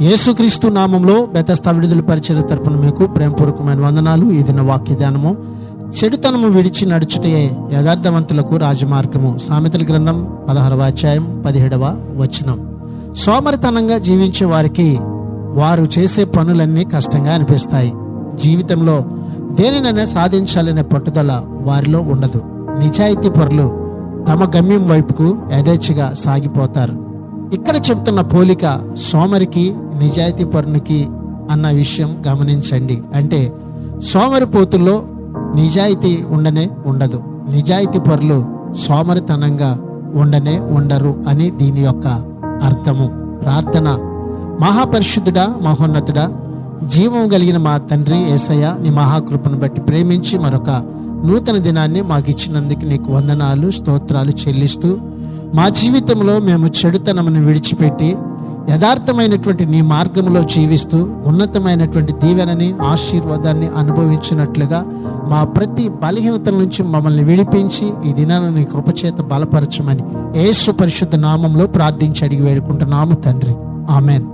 యేసుక్రీస్తు నామంలో బెతస్తా విడుదల పరిచర్య తరపున మీకు ప్రేమపూర్వకమైన వందనాలు. ఈ దిన వాక్య ధ్యానము, చెడుతనము విడిచి నడుచుటే యథార్థవంతులకు రాజమార్గము. సామెతల గ్రంథం 16వ అధ్యాయం 17వ వచనం. సోమరితనంగా జీవించే వారికి వారు చేసే పనులన్నీ కష్టంగా అనిపిస్తాయి. జీవితంలో దేనినైనా సాధించాలనే పట్టుదల వారిలో ఉండదు. నిజాయితీ పరులు తమ గమ్యం వైపుకు యథేచ్ఛగా సాగిపోతారు. ఇక్కడ చెప్తున్న పోలిక సోమరికి నిజాయితీ పరునికి అన్న విషయం గమనించండి. అంటే సోమరిపోతుల్లో నిజాయితీ ఉండనే ఉండదు, నిజాయితీ పరులు సోమరితనంగా ఉండనే ఉండరు అని దీని యొక్క అర్థము. ప్రార్థన. మహాపరిశుద్ధుడా, మహోన్నతుడా, జీవం కలిగిన మా తండ్రి యేసయ్య, నీ మహాకృపను బట్టి ప్రేమించి మరొక నూతన దినాన్ని మాకు ఇచ్చినందుకు నీకు వందనాలు, స్తోత్రాలు చెల్లిస్తూ మా జీవితంలో మేము చెడుతనమును విడిచిపెట్టి యథార్థమైనటువంటి నీ మార్గంలో జీవిస్తూ ఉన్నతమైనటువంటి దీవెనని, ఆశీర్వాదాన్ని అనుభవించినట్లుగా మా ప్రతి బలహీనతల నుంచి మమ్మల్ని విడిపించి ఈ దినాన్ని నీ కృపచేత బలపరచమని యేసు పరిశుద్ధ నామంలో ప్రార్థించి అడిగి వేడుకుంటున్నాము తండ్రి. ఆమెన్.